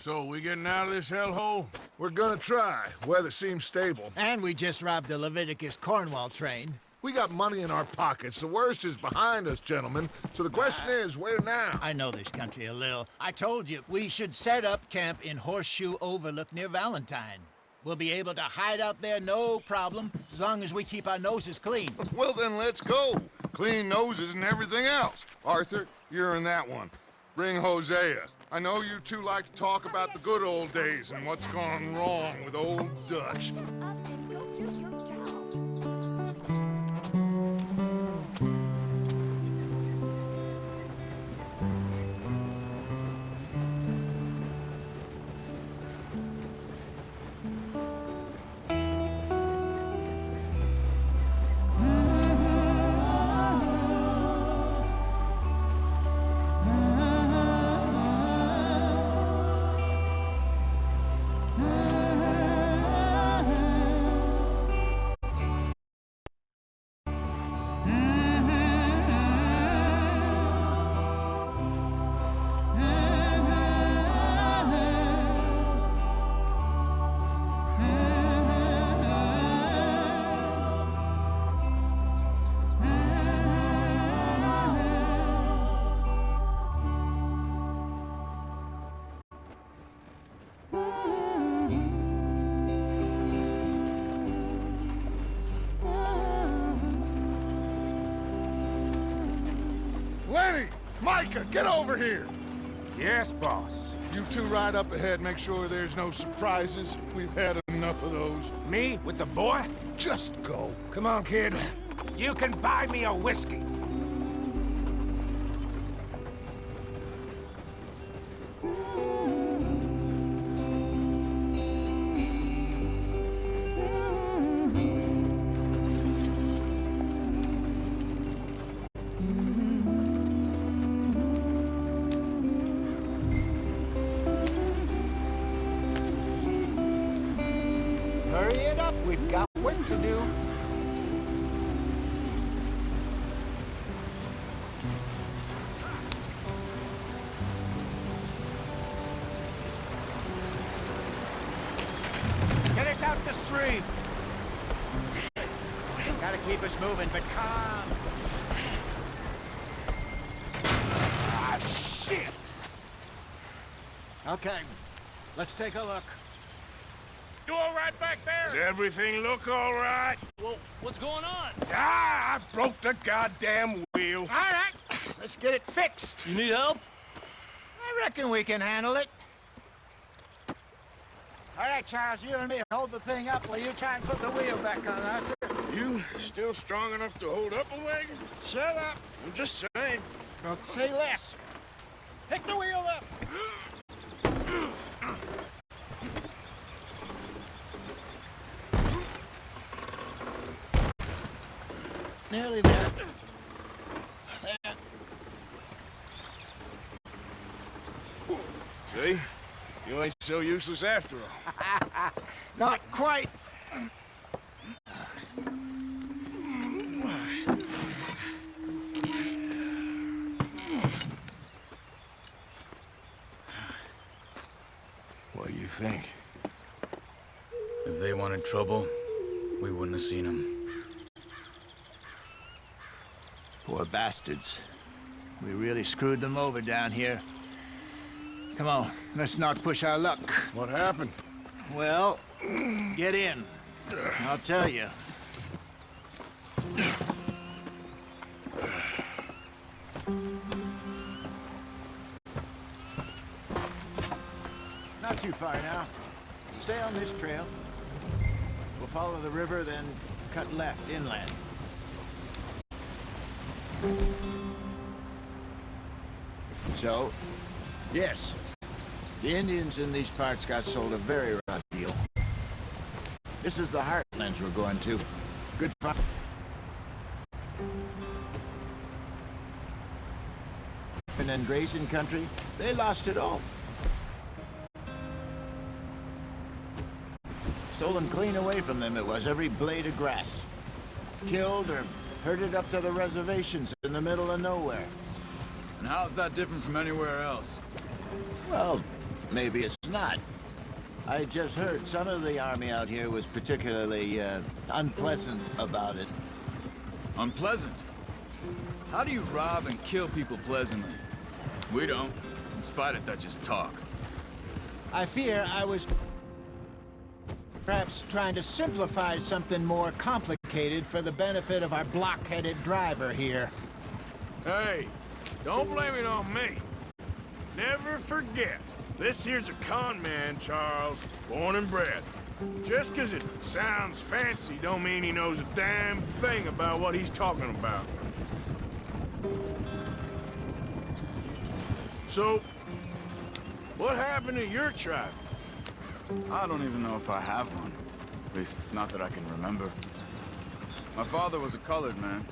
So, we getting out of this hellhole? We're gonna try. Weather seems stable. And we just robbed the Leviticus Cornwall train. We got money in our pockets. The worst is behind us, gentlemen. So the question is, where now? I know this country a little. I told you, we should set up camp in Horseshoe Overlook near Valentine. We'll be able to hide out there, no problem, as long as we keep our noses clean. Well, then let's go. Clean noses and everything else. Arthur, you're in that one. Bring Hosea. I know you two like to talk about the good old days and what's gone wrong with old Dutch. Lenny! Micah, get over here! Yes, boss. You two ride up ahead, make sure there's no surprises. We've had enough of those. Me with the boy? Just go. Come on, kid. You can buy me a whiskey. Hurry it up, we've got work to do. Get us out the stream. Gotta keep us moving, but calm. Ah, shit! Okay, let's take a look. You all right back there? Does everything look all right? Well, what's going on? Ah, I broke the goddamn wheel. All right, let's get it fixed. You need help? I reckon we can handle it. All right, Charles, you and me hold the thing up while you try and put the wheel back on, Arthur. You still strong enough to hold up a wagon? Shut up. I'm just saying. Don't say less. Pick the wheel up. Nearly there. There. See? You ain't so useless after all. Not quite. What do you think? If they wanted trouble, we wouldn't have seen them. Poor bastards. We really screwed them over down here. Come on, let's not push our luck. What happened? Well, get in. I'll tell you. Not too far now. Stay on this trail. We'll follow the river, then cut left inland. So, yes, the Indians in these parts got sold a very rough deal. This is the heartlands we're going to. Good fun. And then grazing country, they lost it all. Stolen clean away from them, it was, every blade of grass. Killed or herded up to the reservations in the middle of nowhere. And how's that different from anywhere else? Well, maybe it's not. I just heard some of the army out here was particularly, unpleasant about it. Unpleasant? How do you rob and kill people pleasantly? We don't, in spite of Dutch's talk. I fear I was perhaps trying to simplify something more complicated for the benefit of our blockheaded driver here. Hey, don't blame it on me. Never forget, this here's a con man, Charles, born and bred. Just 'cause it sounds fancy don't mean he knows a damn thing about what he's talking about. So, what happened to your tribe? I don't even know if I have one. At least, not that I can remember. My father was a colored man.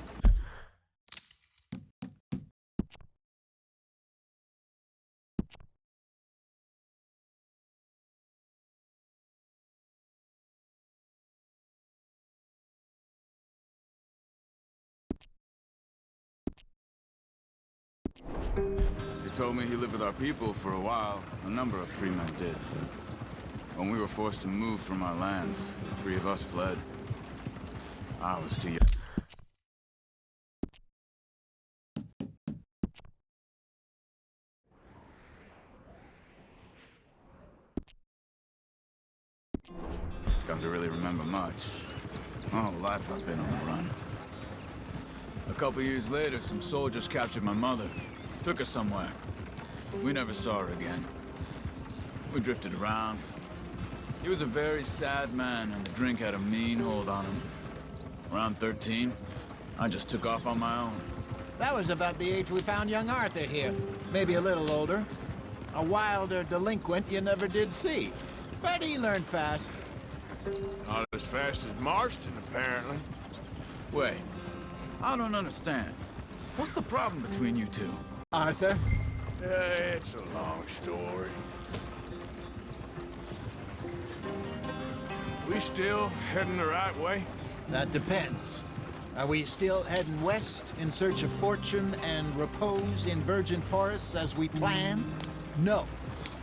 He told me he lived with our people for a while. A number of free men did, but when we were forced to move from our lands, the three of us fled. I was too young. Young to really remember much. My whole life I've been on the run. A couple years later, some soldiers captured my mother. Took her somewhere. We never saw her again. We drifted around. He was a very sad man, and the drink had a mean hold on him. Around 13, I just took off on my own. That was about the age we found young Arthur here. Maybe a little older. A wilder delinquent you never did see. But he learned fast. Not as fast as Marston, apparently. Wait, I don't understand. What's the problem between you two? Arthur? It's a long story. We still heading the right way? That depends. Are we still heading west in search of fortune and repose in virgin forests as we planned? No.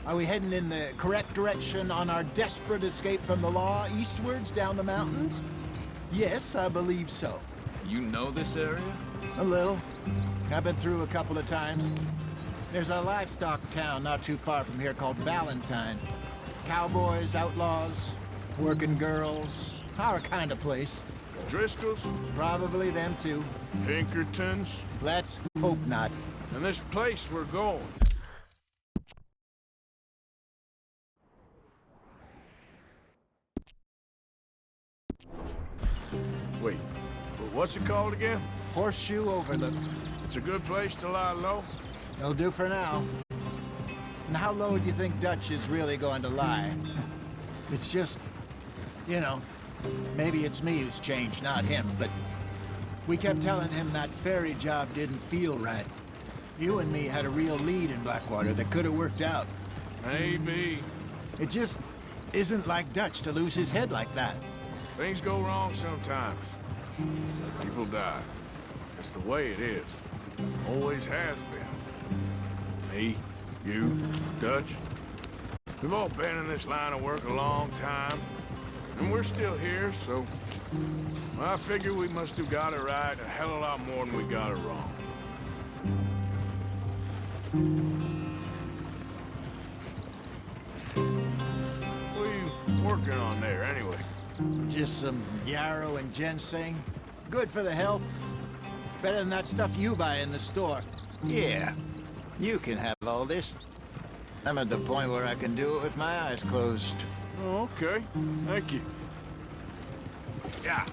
Are we heading in the correct direction on our desperate escape from the law eastwards down the mountains? Yes, I believe so. You know this area? A little. I've been through a couple of times. There's a livestock town not too far from here called Valentine. Cowboys, outlaws, working girls, our kind of place. Driscoll's? Probably them too. Pinkertons? Let's hope not. And this place we're going. Wait, what's it called again? Horseshoe Overlook. It's a good place to lie low? It'll do for now. And how low do you think Dutch is really going to lie? It's just, you know, maybe it's me who's changed, not him, but we kept telling him that ferry job didn't feel right. You and me had a real lead in Blackwater that could have worked out. Maybe. It just isn't like Dutch to lose his head like that. Things go wrong sometimes. People die. It's the way it is. Always has been. Me, you, Dutch. We've all been in this line of work a long time. And we're still here, so... I figure we must have got it right a hell of a lot more than we got it wrong. What are you working on there, anyway? Just some yarrow and ginseng. Good for the health. Better than that stuff you buy in the store. Yeah, you can have all this. I'm at the point where I can do it with my eyes closed. Oh, okay. Thank you. Yeah.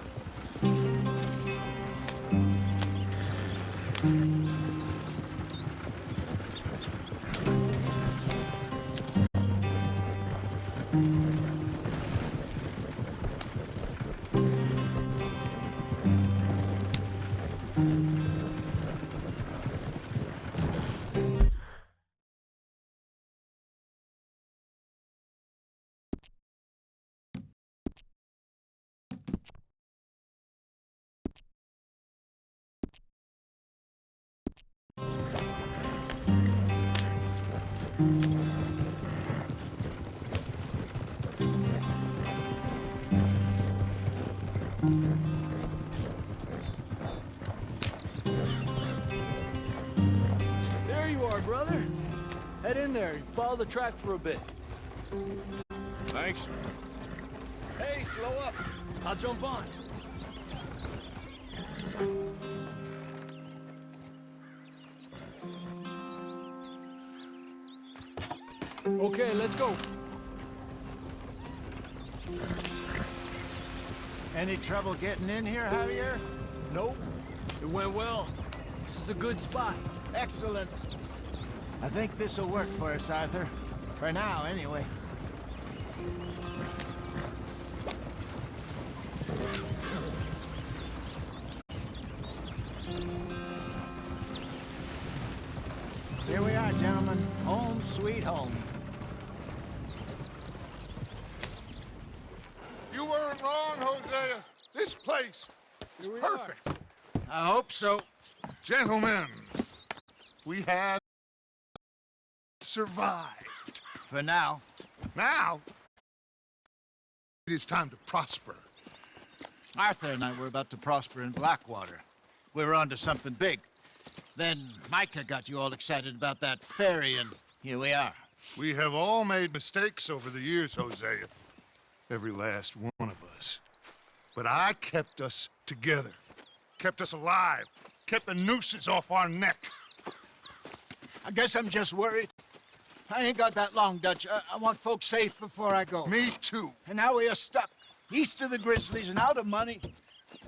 brother. Head in there and follow the track for a bit. Thanks. Hey, slow up. I'll jump on. Okay, let's go. Any trouble getting in here, Javier? Nope. It went well. This is a good spot. Excellent. I think this'll work for us, Arthur. For now, anyway. Here we are, gentlemen. Home sweet home. You weren't wrong, Hosea. This place is perfect. I hope so. Gentlemen, we have survived. For now. Now, it is time to prosper. Arthur and I were about to prosper in Blackwater. We were onto something big. Then Micah got you all excited about that ferry, and here we are. We have all made mistakes over the years, Hosea. Every last one of us. But I kept us together. Kept us alive. Kept the nooses off our neck. I guess I'm just worried. I ain't got that long, Dutch. I want folks safe before I go. Me too. And now we are stuck, east of the Grizzlies and out of money,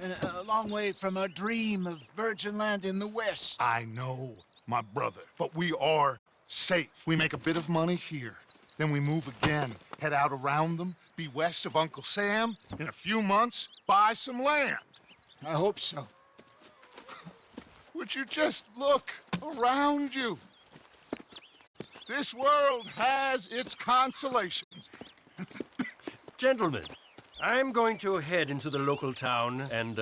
and a long way from our dream of virgin land in the west. I know, my brother, but we are safe. We make a bit of money here. Then we move again, head out around them, be west of Uncle Sam. In a few months, buy some land. I hope so. Would you just look around you? This world has its consolations. Gentlemen, I'm going to head into the local town and,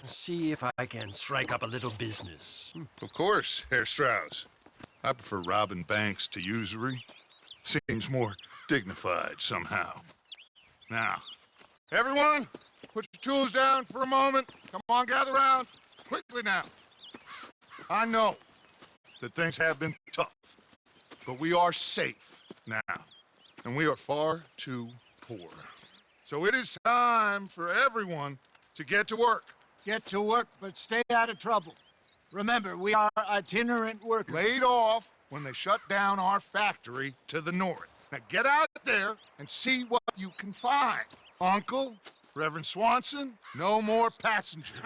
see if I can strike up a little business. Of course, Herr Strauss. I prefer robbing banks to usury. Seems more dignified somehow. Now, everyone, put your tools down for a moment. Come on, gather round. Quickly now. I know that things have been tough, but we are safe now, and we are far too poor. So it is time for everyone to get to work. Get to work, but stay out of trouble. Remember, we are itinerant workers. Laid off when they shut down our factory to the north. Now get out there and see what you can find. Uncle, Reverend Swanson, no more passengers.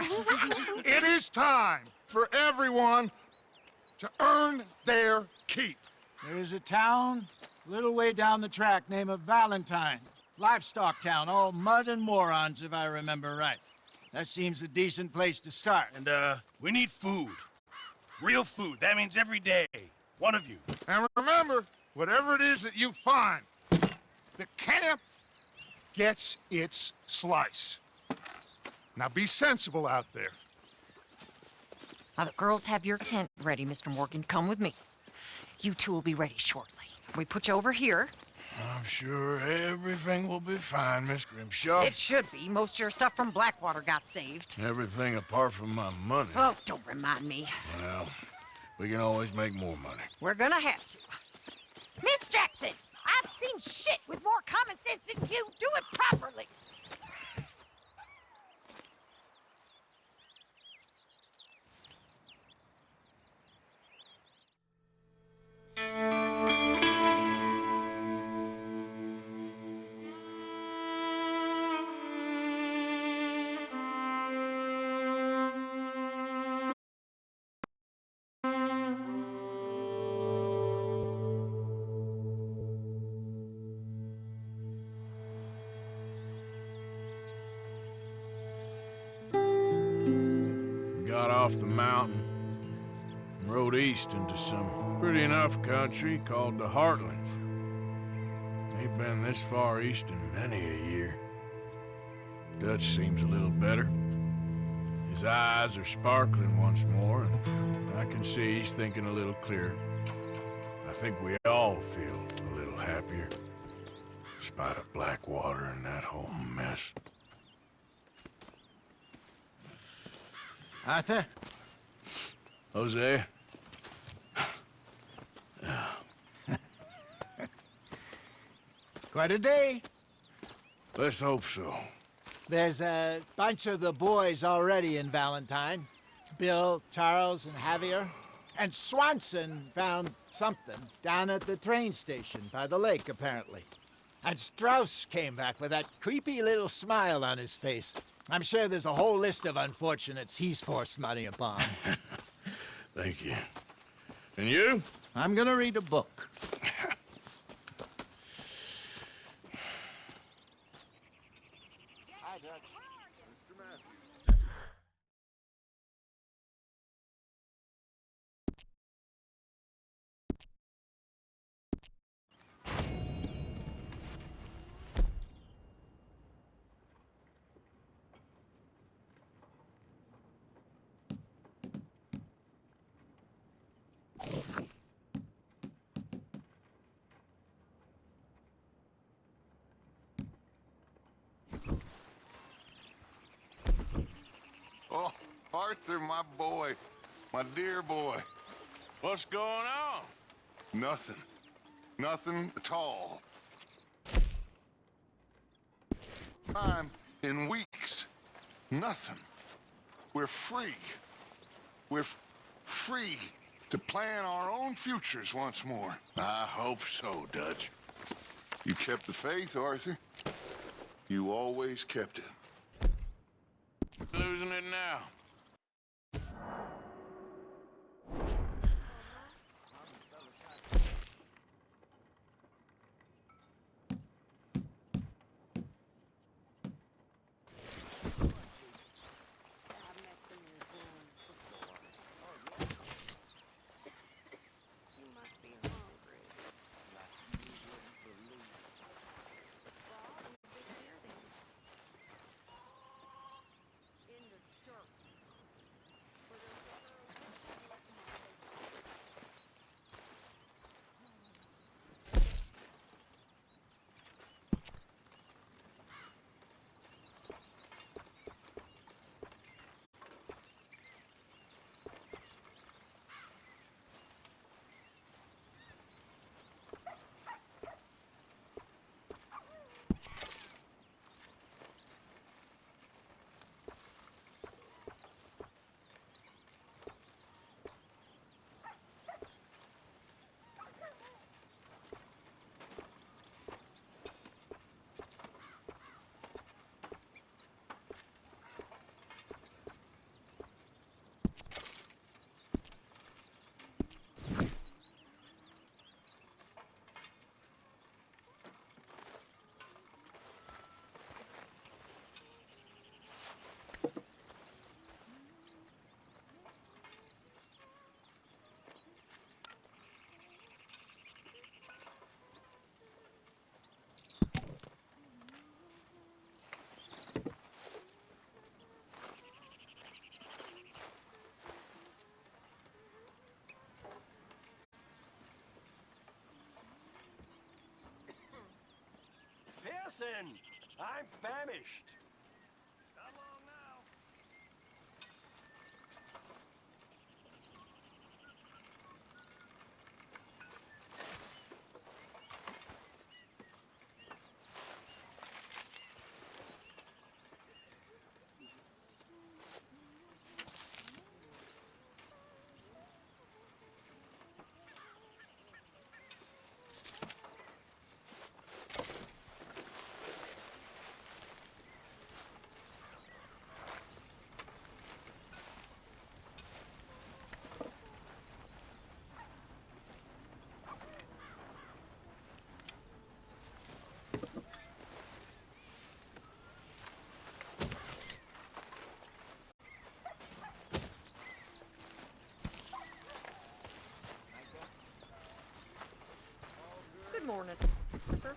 It is time for everyone to earn their keep. There is a town a little way down the track named Valentine. Livestock town, all mud and morons, if I remember right. That seems a decent place to start. And, we need food. Real food. That means every day. One of you. And remember, whatever it is that you find, the camp gets its slice. Now be sensible out there. Now the girls have your tent ready, Mr. Morgan. Come with me. You two will be ready shortly. We put you over here. I'm sure everything will be fine, Miss Grimshaw. It should be. Most of your stuff from Blackwater got saved. Everything apart from my money. Oh, don't remind me. Well, we can always make more money. We're gonna have to. Miss Jackson, I've seen shit with more common sense than you. Do it properly. Got off the mountain and rode east into some pretty enough country called the Heartlands. Ain't been this far east in many a year. Dutch seems a little better. His eyes are sparkling once more, and I can see he's thinking a little clearer. I think we all feel a little happier, in spite of Blackwater and that whole mess. Arthur? Jose? Quite a day. Let's hope so. There's a bunch of the boys already in Valentine. Bill, Charles, and Javier. And Swanson found something down at the train station by the lake, apparently. And Strauss came back with that creepy little smile on his face. I'm sure there's a whole list of unfortunates he's forced money upon. Thank you. And you? I'm gonna read a book. Hi, Dutch. Mr. Matthews. Oh, Arthur, my boy. My dear boy. What's going on? Nothing. Nothing at all. Time in weeks. Nothing. We're free. We're free to plan our own futures once more. I hope so, Dutch. You kept the faith, Arthur. You always kept it. Losing it now. Pearson, I'm famished. Come along now. Good morning, Arthur.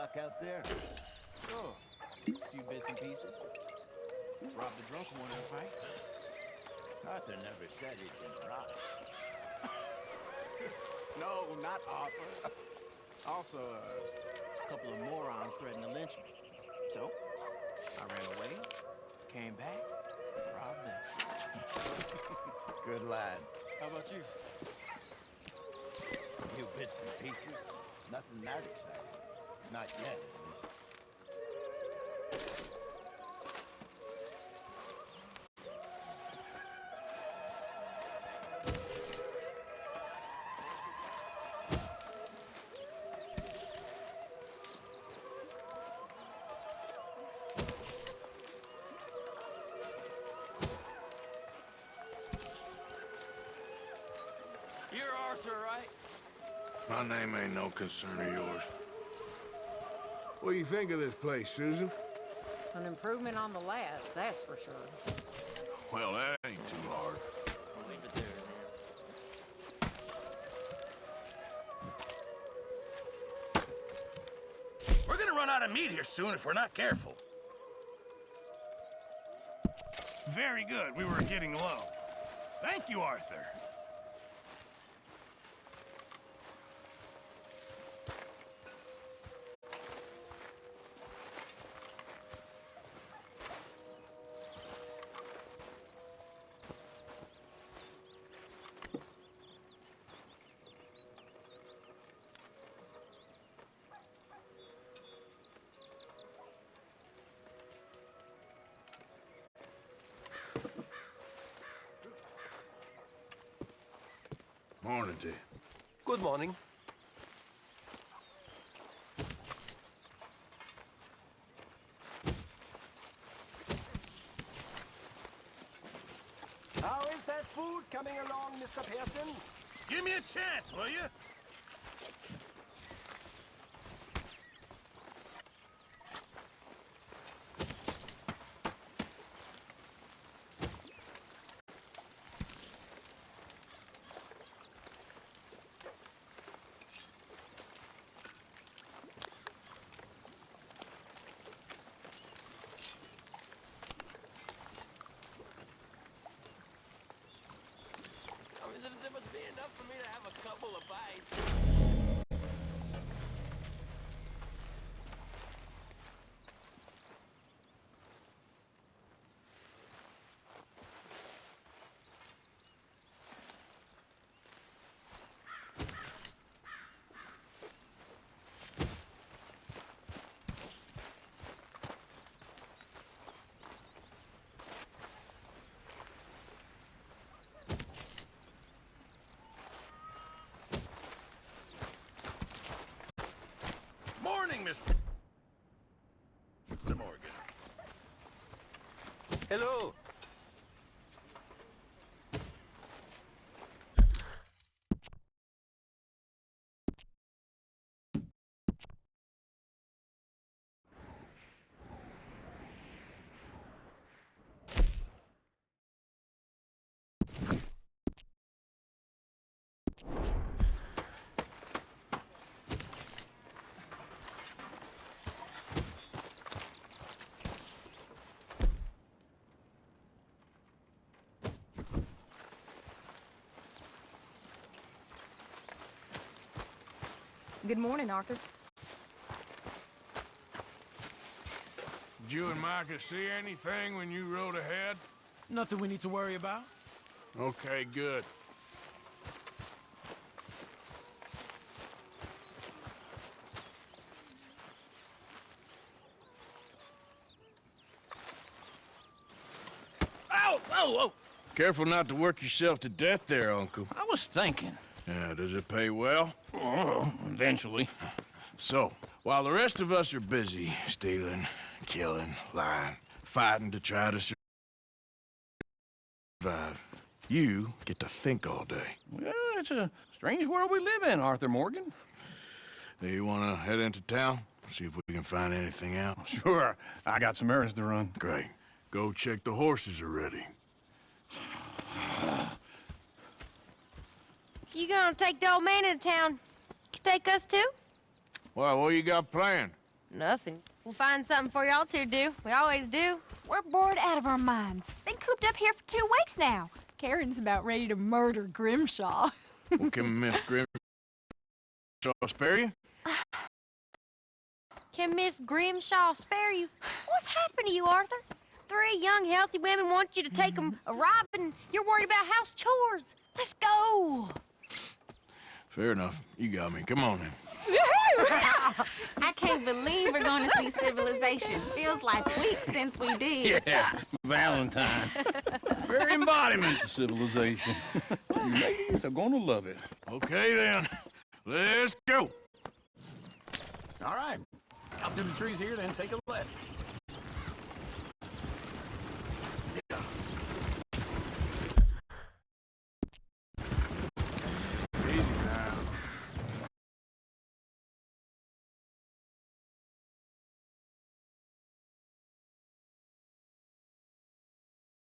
luck out there? Oh, a few bits and pieces. Robbed a drunk one in a fight. Arthur never said he'd been robbed. No, not Arthur. Also, a couple of morons threatened to lynch me. So, I ran away, came back, robbed them. Good lad. How about you? A few bits and pieces. Nothing that exciting. Not yet, at least. You're Arthur, right? My name ain't no concern of yours. What do you think of this place, Susan? An improvement on the last, that's for sure. Well, that ain't too hard. I'll leave it there, then. We're gonna run out of meat here soon if we're not careful. Very good. We were getting low. Thank you, Arthur. Morning to you. Good morning. How is that food coming along, Mr. Pearson? Give me a chance, will you? There must be enough for me to have a couple of bites. Morning, Mr. Morgan. Hello. Good morning, Arthur. Did you and Micah see anything when you rode ahead? Nothing we need to worry about. Okay, good. Ow! Ow! Ow! Careful not to work yourself to death there, Uncle. I was thinking. Yeah, does it pay well? Oh, eventually. So, while the rest of us are busy stealing, killing, lying, fighting to try to survive, you get to think all day. Well, it's a strange world we live in, Arthur Morgan. Do you want to head into town? See if we can find anything out? Sure. I got some errands to run. Great. Go check the horses are ready. You gonna take the old man into town? You take us too? Well, what you got planned? Nothing. We'll find something for y'all to do. We always do. We're bored out of our minds. Been cooped up here for 2 weeks now. Karen's about ready to murder Grimshaw. Well, can Miss Grimshaw spare you? Can Miss Grimshaw spare you? What's happened to you, Arthur? 3 young, healthy women want you to take them a robbing. You're worried about house chores. Let's go. Fair enough. You got me. Come on then. I can't believe we're going to see civilization. Feels like weeks since we did. Yeah, Valentine. Very embodiment of civilization. You ladies are gonna love it. Okay then. Let's go. All right. Up to the trees here, then take a left.